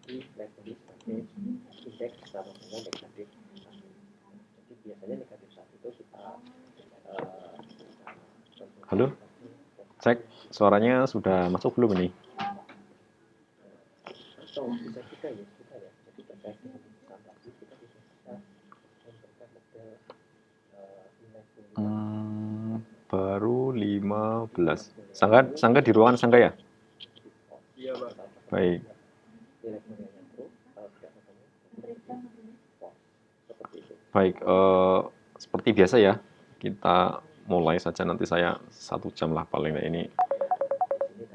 Halo, cek suaranya sudah masuk belum ini? Baru 15. Sangga di ruangan Sangga ya? Iya, Pak. Baik. Baik, seperti biasa ya, kita mulai saja. Nanti saya 1 jam lah paling ini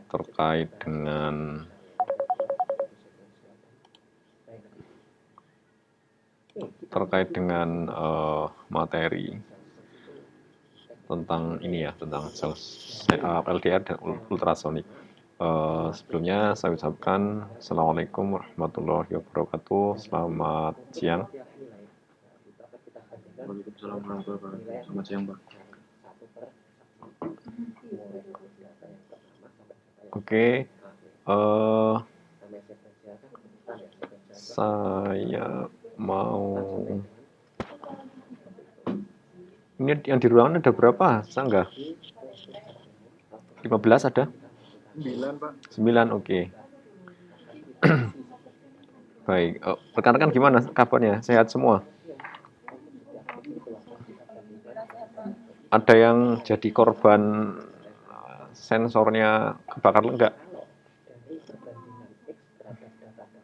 terkait dengan materi tentang ini ya, tentang LDR dan ultrasonik. Sebelumnya saya ucapkan Assalamualaikum warahmatullahi wabarakatuh. Selamat siang. Waalaikumsalam warahmatullahi wabarakatuh. Selamat siang, Pak. Oke, saya mau ini yang di ruangan ada berapa, Sangga? 15 ada? 9, Pak. 9, oke. Baik, rekan-rekan gimana kabarnya? Sehat semua? Ada yang jadi korban sensornya kebakar enggak?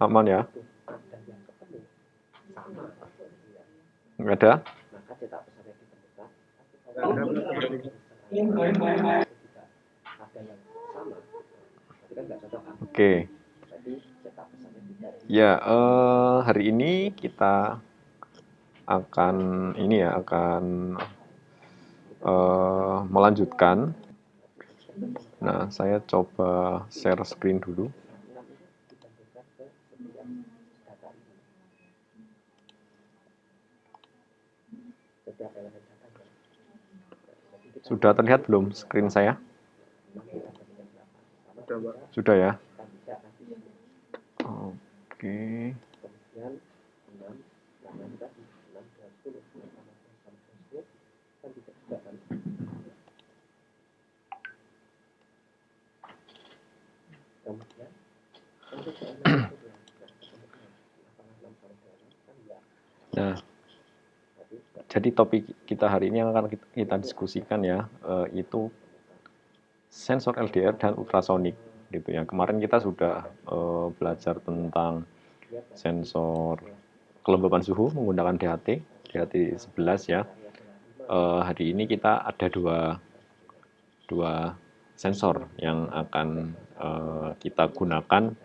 Aman ya? Enggak ada? Oke. Ya, hari ini kita akan melanjutkan. Nah, saya coba share screen dulu. Sudah terlihat belum screen saya? Sudah, Pak. Sudah ya? Oke. Nah, jadi topik kita hari ini yang akan kita diskusikan ya, itu sensor LDR dan ultrasonik gitu ya. Kemarin kita sudah belajar tentang sensor kelembapan suhu menggunakan DHT 11 ya. Hari ini kita ada dua sensor yang akan kita gunakan,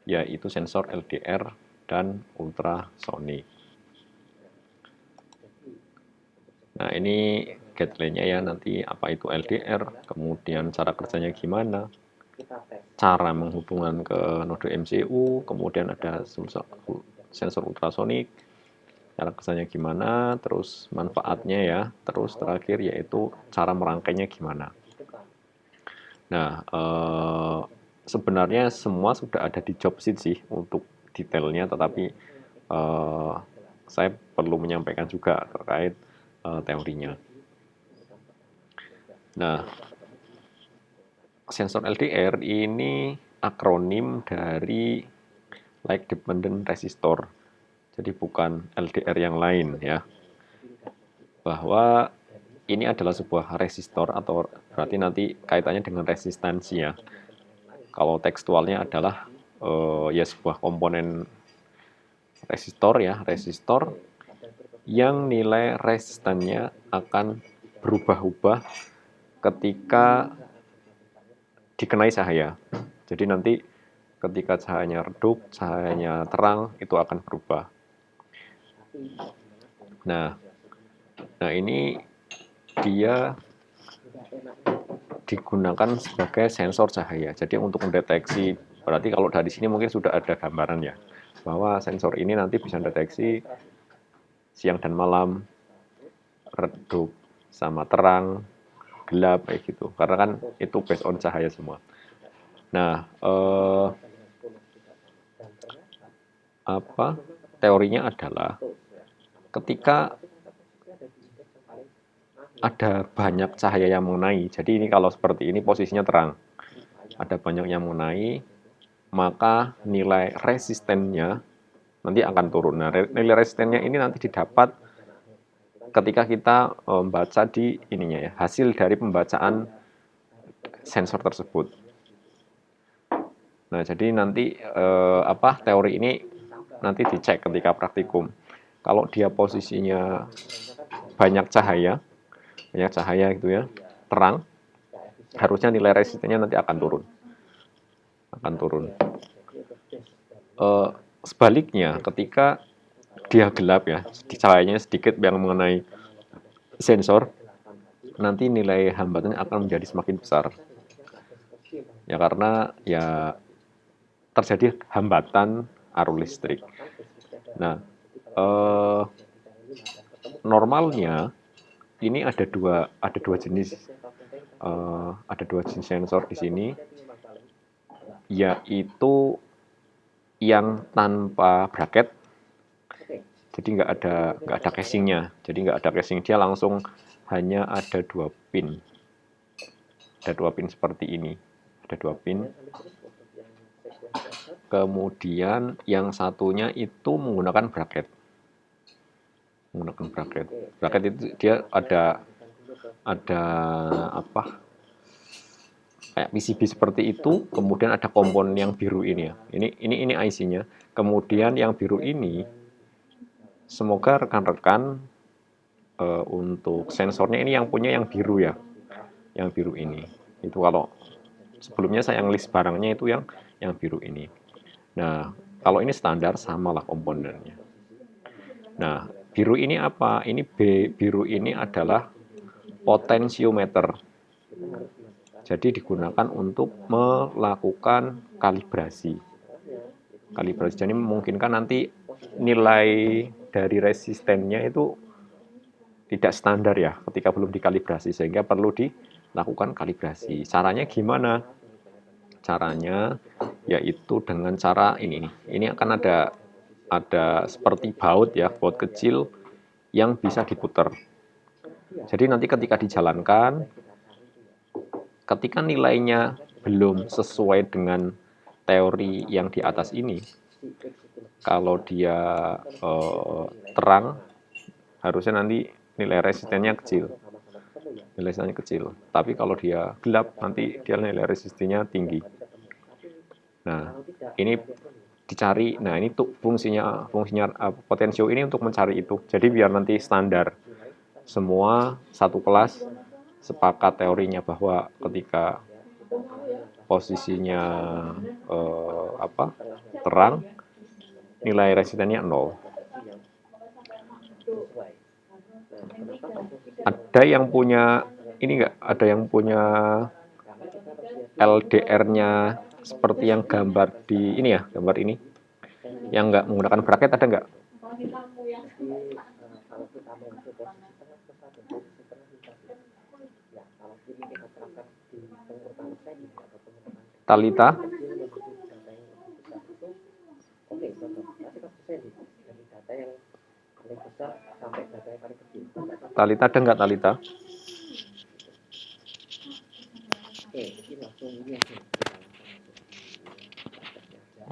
yaitu sensor LDR dan ultrasonik. Nah, ini guideline-nya ya, nanti apa itu LDR, kemudian cara kerjanya gimana, cara menghubungkan ke node MCU, kemudian ada sensor ultrasonik, cara kerjanya gimana, terus manfaatnya ya, terus terakhir yaitu cara merangkainya gimana. Nah, sebenarnya semua sudah ada di job sheet sih untuk detailnya, tetapi saya perlu menyampaikan juga terkait teorinya. Nah, sensor LDR ini akronim dari Light Dependent Resistor. Jadi bukan LDR yang lain ya. Bahwa ini adalah sebuah resistor, atau berarti nanti kaitannya dengan resistansi ya. Kalau tekstualnya adalah ya sebuah komponen resistor ya, resistor yang nilai resistannya akan berubah-ubah ketika dikenai cahaya. Jadi nanti ketika cahayanya redup, cahayanya terang, itu akan berubah. Nah ini dia digunakan sebagai sensor cahaya. Jadi untuk mendeteksi, berarti kalau dari sini mungkin sudah ada gambaran ya, bahwa sensor ini nanti bisa mendeteksi siang dan malam, redup sama terang, gelap kayak gitu. Karena kan itu based on cahaya semua. Nah, teorinya adalah ketika ada banyak cahaya yang mengenai. Jadi ini kalau seperti ini posisinya terang. Ada banyak yang mengenai, maka nilai resistennya nanti akan turun. Nah, nilai resistennya ini nanti didapat ketika kita membaca di ininya ya, hasil dari pembacaan sensor tersebut. Nah, jadi nanti teori ini nanti dicek ketika praktikum. Kalau dia posisinya banyak cahaya gitu ya, terang, harusnya nilai resistennya nanti akan turun. Sebaliknya, ketika dia gelap ya, cahayanya sedikit yang mengenai sensor, nanti nilai hambatannya akan menjadi semakin besar. Ya karena ya terjadi hambatan arus listrik. Nah, normalnya ini ada dua jenis sensor di sini, yaitu yang tanpa bracket, jadi nggak ada casingnya, dia langsung hanya ada 2 pin, seperti ini, ada 2 pin. Kemudian yang satunya itu menggunakan bracket. Bracket itu dia ada kayak PCB seperti itu, kemudian ada komponen yang biru ini ya. Ini IC-nya. Kemudian yang biru ini, semoga rekan-rekan untuk sensornya ini yang punya yang biru ya. Yang biru ini. Itu kalau sebelumnya saya list barangnya itu yang biru ini. Nah, kalau ini standar samalah komponennya. Nah, biru ini apa? Biru ini adalah potensiometer. Jadi digunakan untuk melakukan kalibrasi. Jadi memungkinkan nanti nilai dari resistennya itu tidak standar ya ketika belum dikalibrasi, sehingga perlu dilakukan kalibrasi. Caranya gimana? Caranya yaitu dengan cara ini. Ini akan ada seperti baut ya, baut kecil yang bisa diputar. Jadi nanti ketika dijalankan, ketika nilainya belum sesuai dengan teori yang di atas ini, kalau dia terang, harusnya nanti nilai resistennya kecil. Tapi kalau dia gelap, nanti dia nilai resistennya tinggi. Nah, ini dicari. Nah, ini tuh fungsinya potensio ini untuk mencari itu. Jadi biar nanti standar semua satu kelas sepakat teorinya bahwa ketika posisinya terang, nilai resistennya 0. Ada yang punya ini enggak? Ada yang punya LDR-nya seperti yang gambar di ini ya, gambar ini. Yang enggak menggunakan bracket ada enggak? Talita? Talita ada enggak Talita?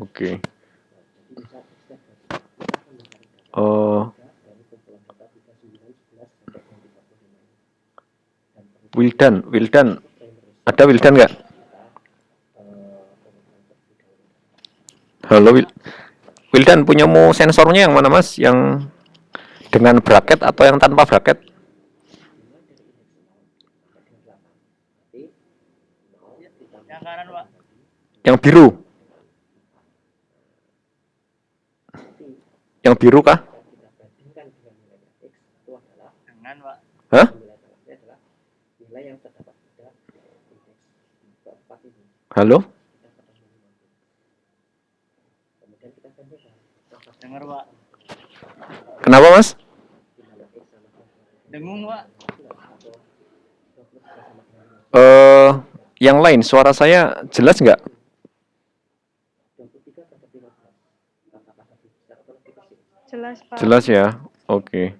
Oke. Wildan. Ada Wildan nggak? Halo Wildan, punyamu sensornya yang mana Mas? Yang dengan bracket atau yang tanpa bracket? Yang biru? Yang biru kah? Hah? Halo? Dengar, Pak. Kenapa, Mas? Dengung, Pak. Yang lain, suara saya jelas nggak? Jelas, Pak. Jelas ya? Oke.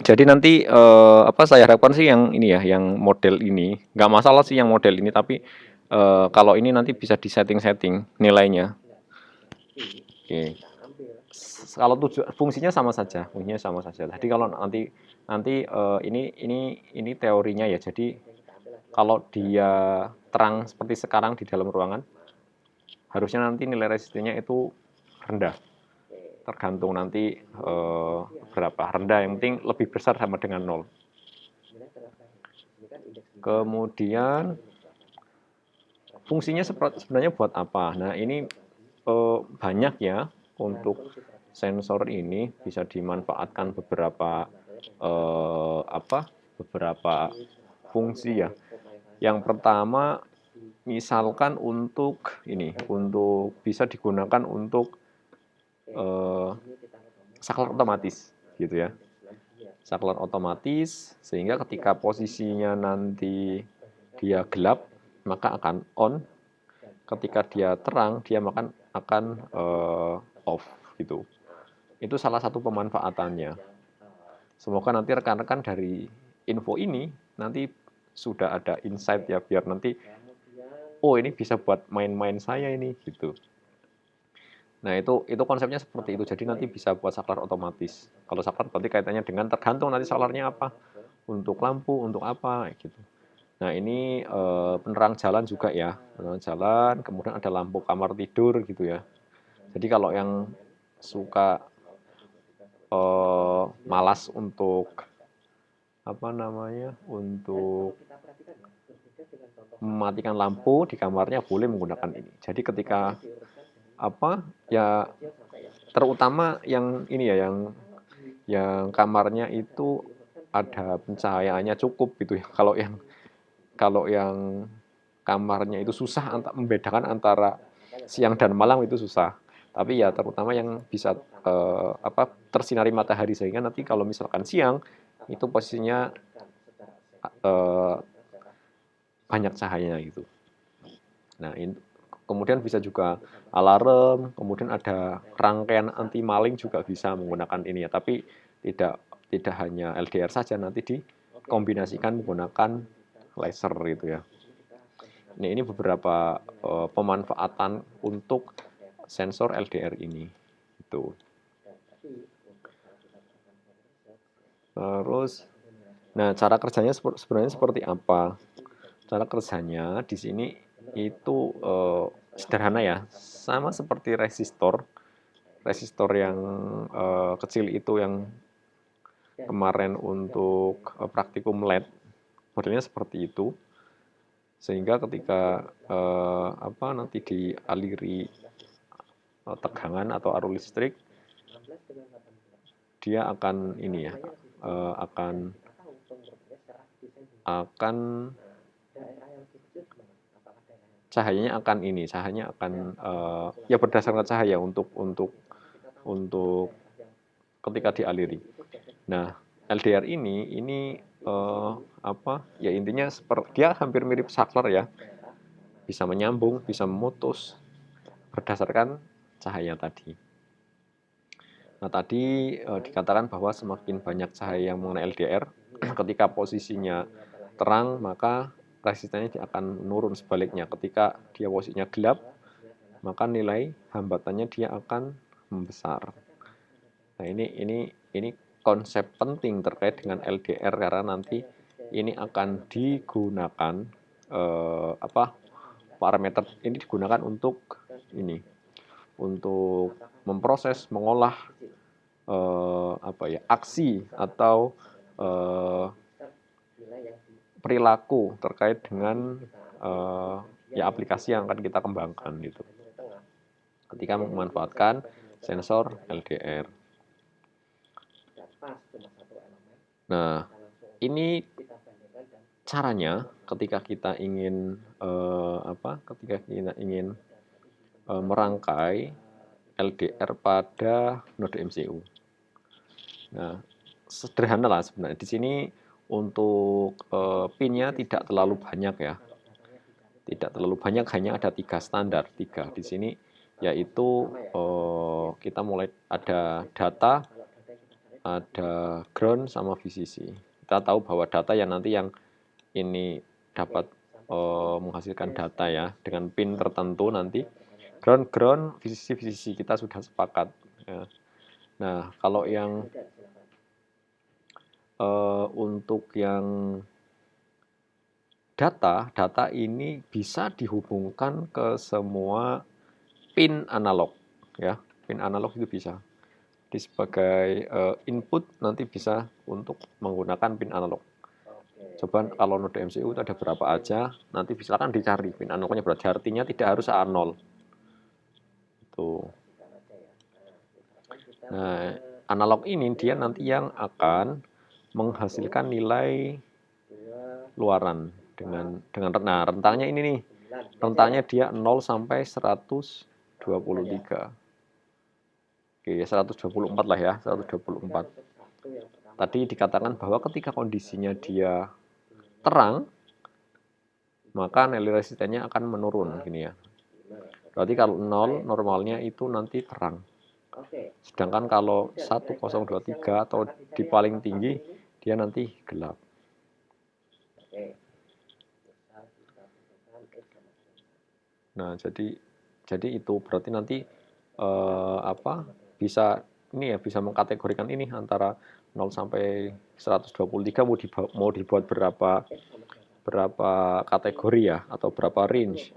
Jadi nanti apa saya harapkan sih yang ini ya, yang model ini nggak masalah sih yang model ini, tapi kalau ini nanti bisa di setting nilainya. Oke. Kalau fungsinya sama saja, Jadi kalau nanti ini teorinya ya. Jadi kalau dia terang seperti sekarang di dalam ruangan, harusnya nanti nilai resistennya itu rendah. Tergantung nanti berapa rendah, yang penting lebih besar sama dengan 0. Kemudian fungsinya sebenarnya buat apa? Nah, ini banyak ya untuk sensor ini bisa dimanfaatkan beberapa beberapa fungsi ya. Yang pertama misalkan untuk bisa digunakan untuk saklar otomatis gitu ya. Saklar otomatis sehingga ketika posisinya nanti dia gelap maka akan on, ketika dia terang dia akan off gitu. Itu salah satu pemanfaatannya. Semoga nanti rekan-rekan dari info ini nanti sudah ada insight ya, biar nanti ini bisa buat main-main saya ini gitu. Nah, itu konsepnya seperti itu. Jadi nanti bisa buat saklar otomatis. Kalau saklar berarti kaitannya dengan tergantung nanti saklarnya apa. Untuk lampu, untuk apa gitu. Nah, ini penerang jalan juga ya. Penerang jalan, kemudian ada lampu kamar tidur gitu ya. Jadi kalau yang suka malas untuk untuk mematikan lampu di kamarnya boleh menggunakan ini. Jadi ketika terutama yang ini ya, yang kamarnya itu ada pencahayaannya cukup gitu ya. Kalau yang kamarnya itu susah membedakan antara siang dan malam itu susah. Tapi ya terutama yang bisa tersinari matahari, sehingga nanti kalau misalkan siang itu posisinya banyak cahayanya gitu. Nah, kemudian bisa juga alarm, kemudian ada rangkaian anti maling juga bisa menggunakan ini ya. Tapi tidak hanya LDR saja, nanti dikombinasikan menggunakan laser gitu ya. Ini beberapa pemanfaatan untuk sensor LDR ini. Itu. Terus, nah cara kerjanya sebenarnya seperti apa? Cara kerjanya di sini itu sederhana ya, sama seperti resistor yang kecil itu yang kemarin untuk praktikum LED, modelnya seperti itu. Sehingga ketika nanti dialiri tegangan atau arus listrik, dia akan cahayanya akan ya berdasarkan cahaya untuk ketika dialiri. Nah, LDR ini ya intinya dia hampir mirip saklar ya. Bisa menyambung, bisa memutus berdasarkan cahaya tadi. Nah, tadi dikatakan bahwa semakin banyak cahaya yang mengenai LDR, ketika posisinya terang, maka resistennya akan menurun. Sebaliknya, ketika dia posisinya gelap, maka nilai hambatannya dia akan membesar. Nah, ini konsep penting terkait dengan LDR, karena nanti ini akan digunakan parameter ini digunakan untuk memproses, mengolah aksi atau perilaku terkait dengan aplikasi yang akan kita kembangkan gitu. Ketika memanfaatkan sensor LDR. Nah, ini caranya ketika kita ingin merangkai LDR pada node MCU. Nah, sederhana lah sebenarnya. Di sini untuk pinnya tidak terlalu banyak ya. Tidak terlalu banyak, hanya ada 3 standar. 3. Di sini yaitu kita mulai ada data, ada ground sama VCC. Kita tahu bahwa data yang nanti yang ini dapat menghasilkan data ya dengan pin tertentu nanti ground VCC kita sudah sepakat ya. Nah kalau yang untuk yang data ini bisa dihubungkan ke semua pin analog ya, pin analog itu bisa sebagai input nanti bisa untuk menggunakan pin analog. Coba kalau node MCU itu ada berapa aja, nanti silakan dicari pin analognya berarti artinya tidak harus A0. Tuh. Nah, analog ini dia nanti yang akan menghasilkan nilai luaran dengan nah rentangnya ini nih. Rentangnya dia 0 sampai 123. Oke, 124 lah ya, 124. Tadi dikatakan bahwa ketika kondisinya dia terang, maka nilai resistennya akan menurun gini ya. Berarti kalau 0 normalnya itu nanti terang. Sedangkan kalau 1023 atau di paling tinggi dia nanti gelap. Nah, jadi itu berarti nanti bisa ini ya bisa mengkategorikan ini antara 0 sampai 123 mau dibuat berapa kategori ya atau berapa range.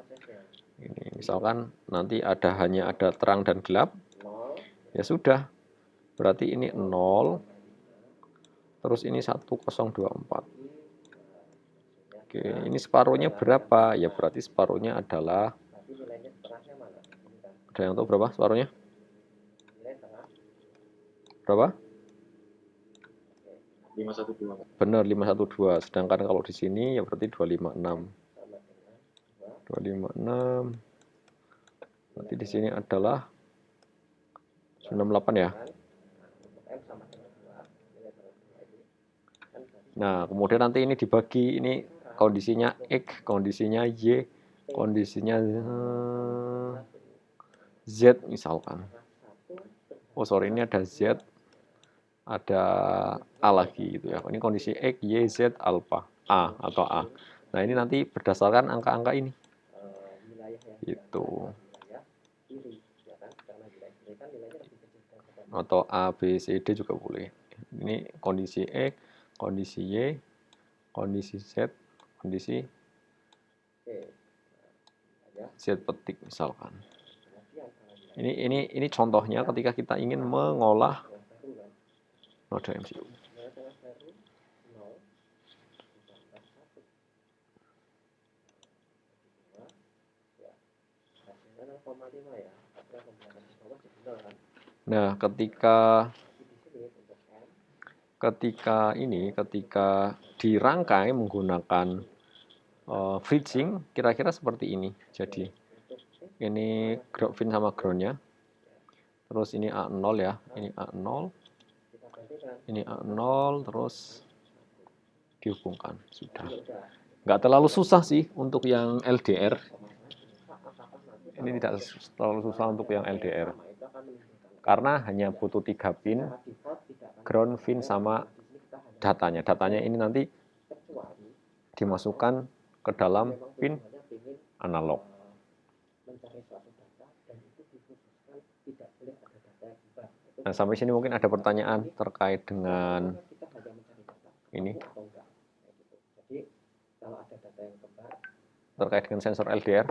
Ini misalkan nanti hanya ada terang dan gelap. Ya sudah. Berarti ini 0 terus ini 1024. Oke, ini separuhnya berapa? Ya berarti separuhnya adalah ada yang tahu berapa separuhnya? Berapa? 512. Benar 512. Sedangkan kalau di sini ya berarti 256. 256. Berarti di sini adalah 98 ya. Nah, kemudian nanti ini dibagi, ini kondisinya X, kondisinya Y, kondisinya Z misalkan. Oh sorry, ini ada Z, ada A lagi gitu ya. Ini kondisi X, Y, Z, alpha, A atau A. Nah ini nanti berdasarkan angka-angka ini. Itu. Atau A, B, C, D juga boleh. Ini kondisi X, kondisi Y, kondisi Z, kondisi Z petik misalkan. Ini contohnya ketika kita ingin mengolah node MCU. Nah, ketika dirangkai menggunakan bridging, kira-kira seperti ini. Jadi ini pin sama groundnya, terus ini A0 ya, ini A0, ini A0, terus dihubungkan. Sudah. Nggak terlalu susah sih untuk yang LDR. Ini tidak terlalu susah untuk yang LDR. Karena hanya butuh 3 pin, ground, pin, sama datanya. Datanya ini nanti dimasukkan ke dalam pin analog. Nah, sampai sini mungkin ada pertanyaan terkait dengan ini. Terkait dengan sensor LDR.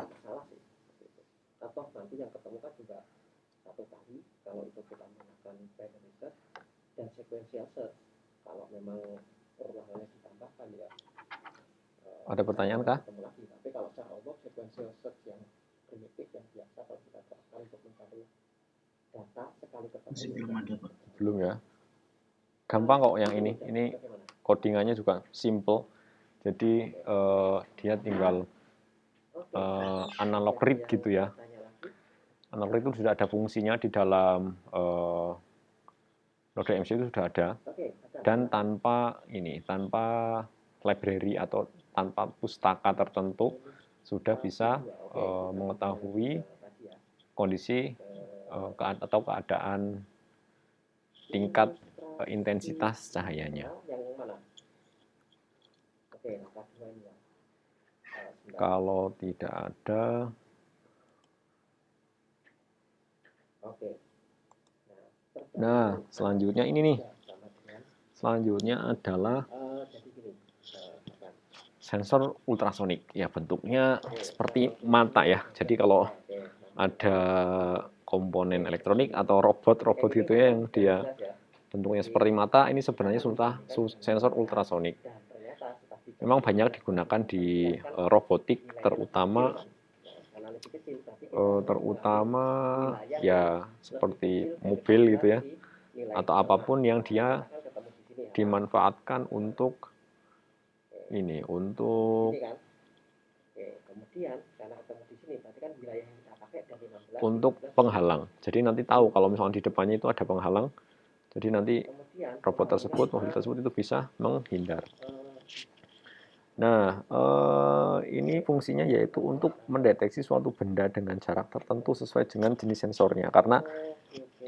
Atau nanti yang ketemu kan juga satu kali kalau itu kita menggunakan binary search dan sequential search kalau memang perubahannya ditambahkan ya. Ada pertanyaan kah? Tapi kalau secara umum sequential search yang primitif yang biasa kalau kita terapkan untuk mencari data sekali ketemu belum ada Pak. Belum ya. Gampang kok yang ini. Ini codingannya juga simple. Jadi dia tinggal analog read gitu ya. Analog read itu sudah ada fungsinya di dalam node MCU itu sudah ada, dan tanpa library atau tanpa pustaka tertentu sudah bisa mengetahui kondisi atau keadaan tingkat intensitas cahayanya. Kalau tidak ada, nah selanjutnya ini nih, selanjutnya adalah sensor ultrasonik. Ya bentuknya seperti mata ya. Jadi kalau ada komponen elektronik atau robot gitu ya yang dia bentuknya seperti mata, ini sebenarnya sensor ultrasonik. Memang banyak digunakan di robotik, terutama ya seperti mobil gitu ya, atau apapun yang dia dimanfaatkan untuk ini, untuk penghalang. Jadi nanti tahu kalau misalnya di depannya itu ada penghalang, jadi nanti robot tersebut, mobil tersebut itu bisa menghindar. Nah, ini fungsinya yaitu untuk mendeteksi suatu benda dengan jarak tertentu sesuai dengan jenis sensornya. Karena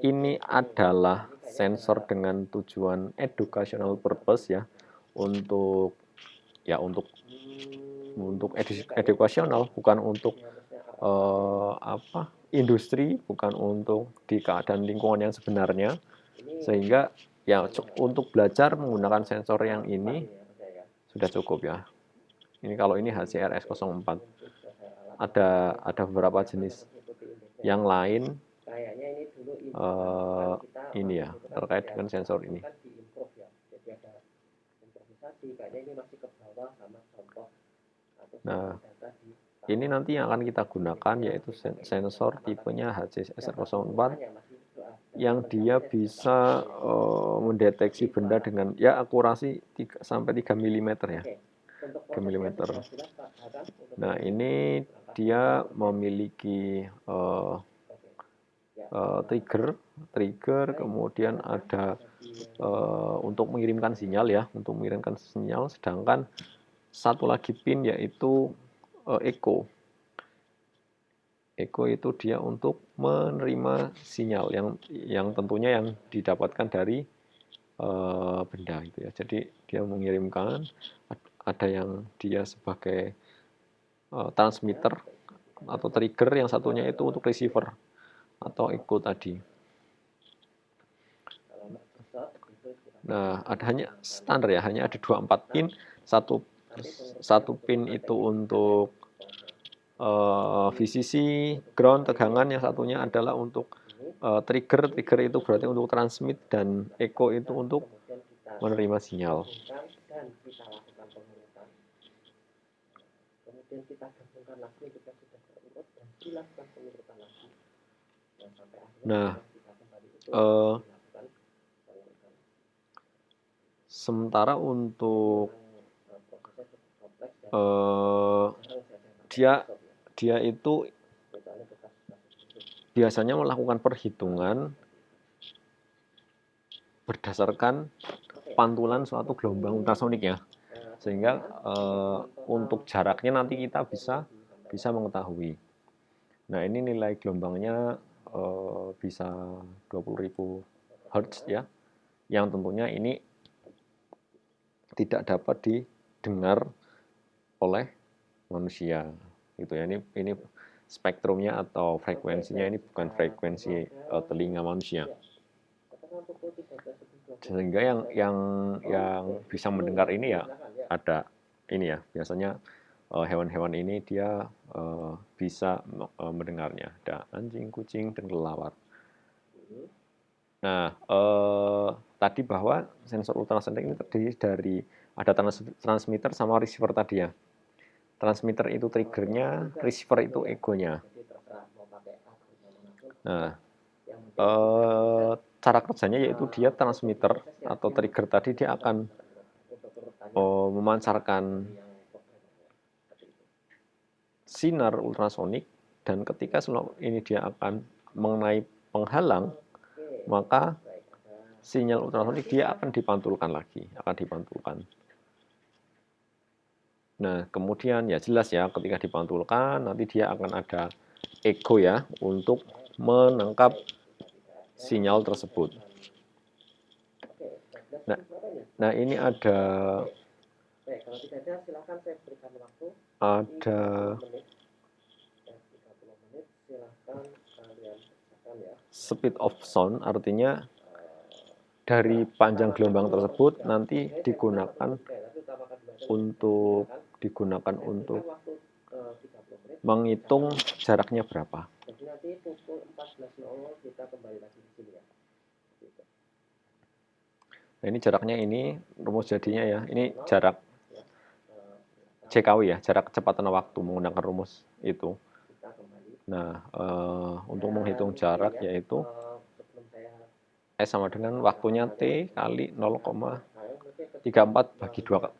ini adalah sensor dengan tujuan educational purpose ya, untuk edukasional, bukan untuk industri, bukan untuk di keadaan lingkungan yang sebenarnya. Sehingga ya untuk belajar menggunakan sensor yang ini sudah cukup ya. Ini kalau ini HCRS04. Ada beberapa jenis yang lain ini ya, terkait dengan sensor ini. Nah, ini nanti yang akan kita gunakan yaitu sensor tipenya HCRS04 yang dia bisa mendeteksi benda dengan ya akurasi 3 mm ya. 3 mm. Nah, ini dia memiliki trigger, kemudian ada untuk mengirimkan sinyal ya, sedangkan satu lagi pin yaitu echo. Echo itu dia untuk menerima sinyal yang tentunya yang didapatkan dari benda itu ya. Jadi dia mengirimkan, ada yang dia sebagai transmitter atau trigger, yang satunya itu untuk receiver atau echo tadi. Nah, hanya standar ya, hanya ada 24 pin, satu pin itu untuk VCC, ground, tegangan, yang satunya adalah untuk trigger itu berarti untuk transmit, dan echo itu untuk menerima sinyal. Nah, sementara untuk dia itu biasanya melakukan perhitungan berdasarkan pantulan suatu gelombang ultrasonik ya, sehingga untuk jaraknya nanti kita bisa mengetahui. Nah, ini nilai gelombangnya bisa 20.000 Hz ya, yang tentunya ini tidak dapat didengar oleh manusia gitu ya. Ini spektrumnya atau frekuensinya ini bukan frekuensi telinga manusia. Sehingga yang bisa mendengar ini ya ada ini ya, biasanya hewan-hewan ini dia bisa mendengarnya. Ada anjing, kucing, dan kelelawar. Nah, tadi bahwa sensor ultrasonik ini terdiri dari ada transmitter sama receiver tadi ya. Transmitter itu triggernya, receiver itu egonya. Nah, cara kerjanya yaitu dia transmitter atau trigger tadi dia akan memancarkan sinar ultrasonik, dan ketika ini dia akan mengenai penghalang, maka sinyal ultrasonik dia akan dipantulkan lagi, Nah, kemudian ya jelas ya, ketika dipantulkan nanti dia akan ada echo ya untuk menangkap sinyal tersebut. Nah ini ada speed of sound, artinya dari panjang gelombang tersebut nanti digunakan untuk menghitung jaraknya berapa. Nah, ini jaraknya, ini rumus jadinya ya. Ini jarak JKW ya, jarak kecepatan waktu menggunakan rumus itu. Nah, untuk menghitung jarak yaitu S sama dengan waktunya T kali 0,34 bagi 2.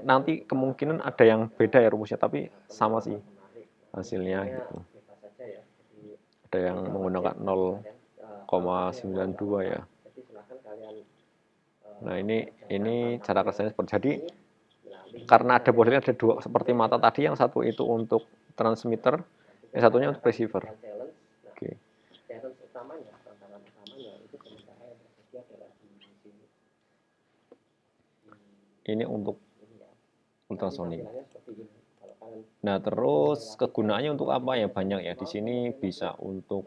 Nanti kemungkinan ada yang beda ya rumusnya, tapi sama sih hasilnya gitu. Ada yang menggunakan 0,92 ya. Nah, ini cara kerjanya seperti jadi. Karena ada modelnya ada dua seperti mata tadi, yang satu itu untuk transmitter, yang satunya untuk receiver. Oke. Ini untuk ultrasonik. Nah, terus kegunaannya untuk apa ya? Banyak ya. Di sini bisa untuk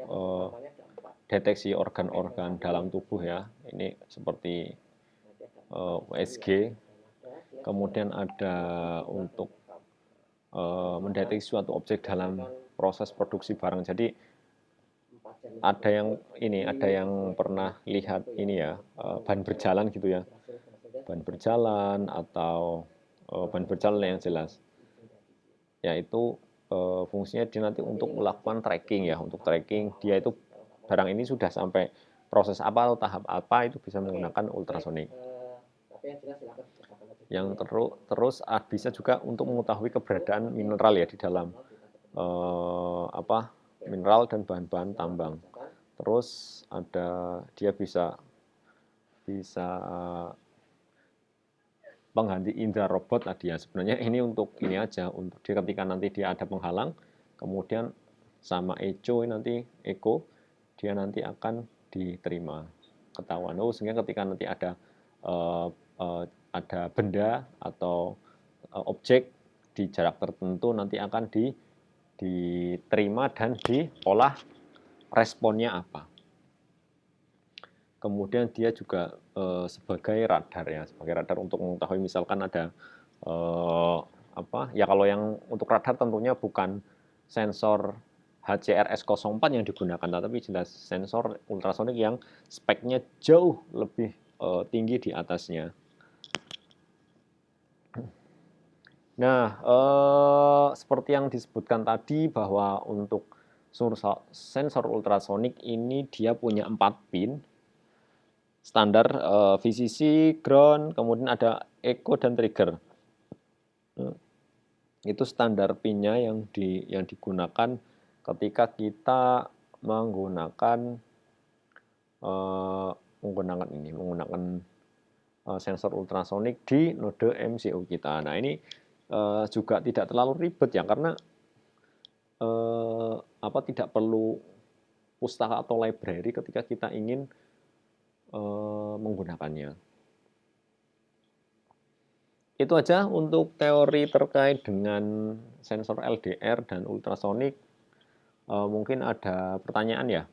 deteksi organ-organ dalam tubuh ya. Ini seperti USG. Kemudian ada untuk mendeteksi suatu objek dalam proses produksi barang. Jadi ada yang pernah lihat ini ya, ban berjalan gitu ya. Ban berjalan atau ban berjalan yang jelas. Yaitu fungsinya dia nanti untuk melakukan tracking ya, untuk tracking dia itu barang ini sudah sampai proses apa atau tahap apa, itu bisa menggunakan ultrasonik. Yang terus bisa juga untuk mengetahui keberadaan mineral ya di dalam mineral dan bahan-bahan tambang. Terus dia bisa pengganti indera robot tadi ya. Sebenarnya ini untuk ini aja, untuk ketika nanti dia ada penghalang, kemudian sama echo dia nanti akan diterima, ketahuan. Sehingga ketika nanti ada benda atau objek di jarak tertentu nanti akan diterima dan diolah responnya apa. Kemudian dia juga sebagai radar untuk mengetahui misalkan ada ya, kalau yang untuk radar tentunya bukan sensor HCRS-04 yang digunakan, tapi jelas sensor ultrasonik yang speknya jauh lebih tinggi di atasnya. Nah, seperti yang disebutkan tadi bahwa untuk sensor ultrasonik ini dia punya 4 pin. Standar VCC, ground, kemudian ada echo dan trigger. Itu standar pinnya yang digunakan ketika kita menggunakan sensor ultrasonik di node MCU kita. Nah, ini juga tidak terlalu ribet ya, karena tidak perlu pustaka atau library ketika kita ingin menggunakannya. Itu aja untuk teori terkait dengan sensor LDR dan ultrasonik. Mungkin ada pertanyaan ya?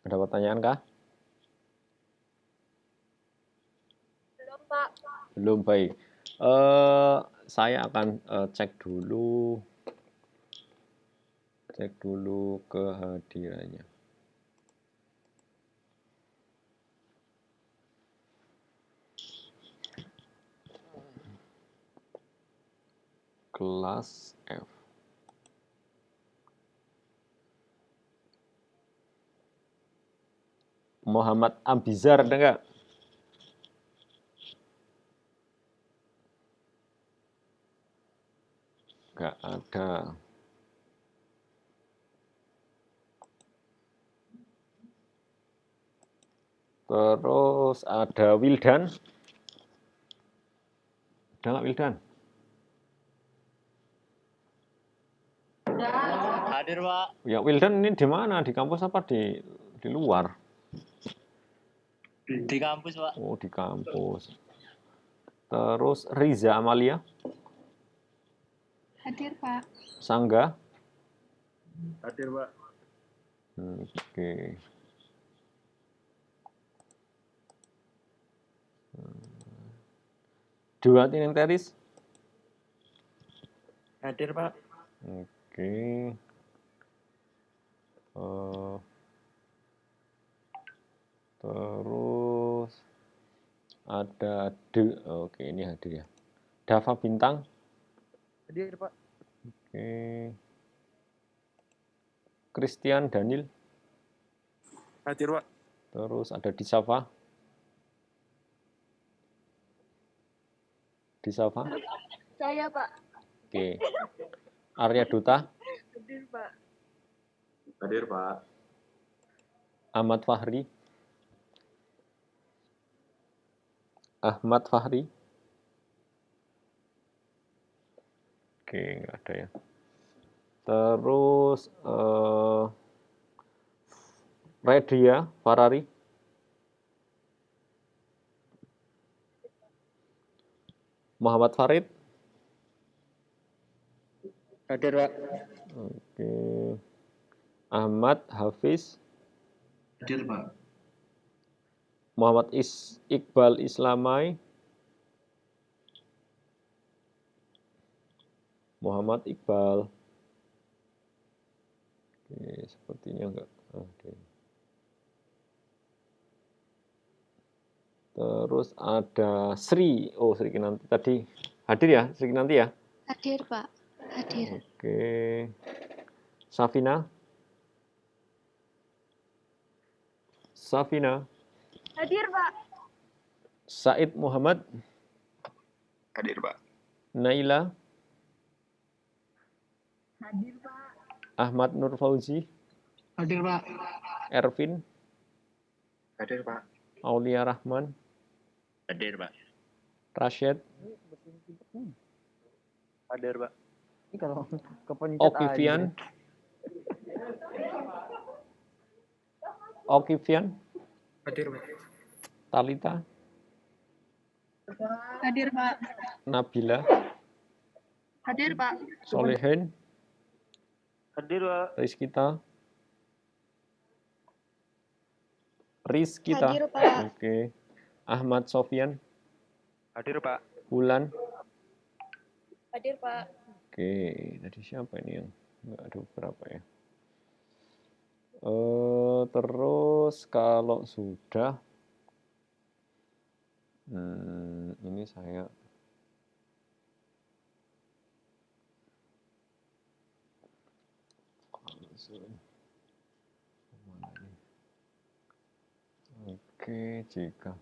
Ada pertanyaan kah? Belum, Pak. Belum, baik. Saya akan cek dulu kehadirannya. Kelas F. Muhammad Abizar ada nggak? Nggak ada. Terus ada Wildan. Ada nggak Wildan? Hadir, Pak. Ya Wildan ini di mana? Di kampus apa di luar? Di kampus, Pak. Oh, di kampus. Terus Riza Amalia. Hadir, Pak. Sangga. Hadir, Pak. Oke. Dua Tinenteris. Hadir, Pak. Oke. Terus ada oke ini hadir ya. Dava Bintang. Hadir, Pak. Oke. Christian Daniel. Hadir, Pak. Terus ada Disava. Disava. Saya, Pak. Oke. Arya Duta. Hadir, Pak. Hadir, Pak. Ahmad Fahri. Ahmad Fahri. Oke, nggak ada ya. Terus Redia Farari. Muhammad Farid. Hadir, Pak. Oke. Ahmad Hafiz. Hadir, Pak. Muhammad Iqbal Islamai. Muhammad Iqbal. Oke, sepertinya enggak. Oke. Terus ada Sri. Oh, Sri Kinanti tadi. Hadir ya, Sri Kinanti ya? Hadir, Pak. Hadir. Oke. Safina. Safina. Hadir, Pak. Said Muhammad. Hadir, Pak. Naila. Hadir, Pak. Ahmad Nur Fauzi. Hadir, Pak. Ervin. Hadir, Pak. Aulia Rahman. Hadir, Pak. Rashid. Hadir, Pak. Ini kalau kepencet Okivian. Okivian. Hadir, Pak. Talita. Hadir, Pak. Nabila. Hadir, Pak. Solehin. Hadir, Pak. Rizkita. Hadir, Pak. Oke. Ahmad Sofyan. Hadir, Pak. Bulan. Hadir, Pak. Oke, tadi siapa ini yang nggak ada berapa ya? Terus kalau sudah, ini saya mana ini? Oke, jika